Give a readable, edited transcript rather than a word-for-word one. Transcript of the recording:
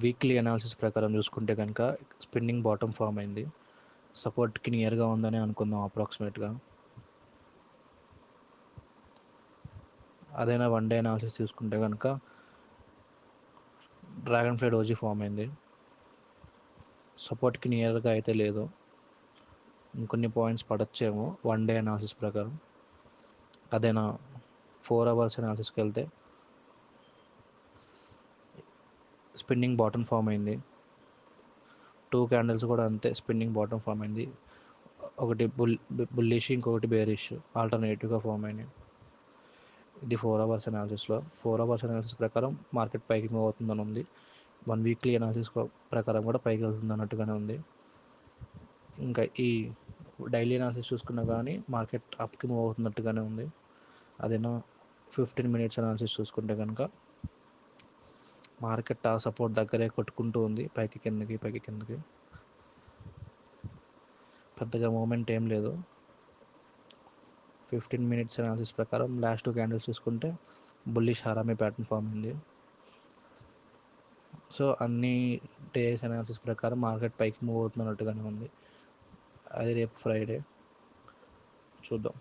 Weekly analysis ప్రకారం చూసుకుంటే కనుక స్పిన్నింగ్ బాటమ్ ఫామ్ అయింది. సపోర్ట్కి నియర్గా ఉందని అనుకుందాం అప్రాక్సిమేట్గా. అదైనా వన్ డే అనాలిసిస్ చూసుకుంటే కనుక డ్రాగన్ ఫ్లై డోజీ ఫామ్ అయింది. సపోర్ట్కి నియర్గా అయితే లేదు, ఇంకొన్ని పాయింట్స్ పడచ్చేమో వన్ డే అనాలిసిస్ ప్రకారం. అదైనా 4 అవర్స్ అనాలిసిస్కి వెళ్తే స్పిన్నింగ్ బాటమ్ ఫామ్ అయింది. 2 క్యాండిల్స్ కూడా అంతే, స్పిన్నింగ్ బాటమ్ ఫామ్ అయింది. ఒకటి బుల్లిష్, ఇంకొకటి బేరిష్ ఆల్టర్నేటివ్గా ఫామ్ అయినాయి. ఇది 4 అవర్స్ అనాలిసిస్లో. 4 అవర్స్ అనాలిసిస్ ప్రకారం మార్కెట్ పైకి మూవ్ అవుతుందని ఉంది. 1 వీక్లీ అనాలిసిస్ ప్రకారం కూడా పైకి వెళ్తుంది అన్నట్టుగానే ఉంది. ఇంకా ఈ డైలీ అనాలిసిస్ చూసుకున్నా కానీ మార్కెట్ అప్కి మూవ్ అవుతున్నట్టుగానే ఉంది. అదేనా 15 మినిట్స్ అనాలిసిస్ చూసుకుంటే కనుక మార్కెట్ ఆ సపోర్ట్ దగ్గరే కొట్టుకుంటూ ఉంది, పైకి కిందకి పెద్దగా మూమెంట్ ఏం లేదు. 15 మినిట్స్ అనాలిసిస్ ప్రకారం లాస్ట్ 2 క్యాండిల్స్ చూసుకుంటే బుల్లిష్ హారామీ ప్యాటర్న్ ఫామ్ అయింది. సో అన్ని డేస్ అనాలిసిస్ ప్రకారం మార్కెట్ పైకి మూవ్ అవుతున్నట్టుగానే ఉంది. అది రేపు ఫ్రైడే చూద్దాం.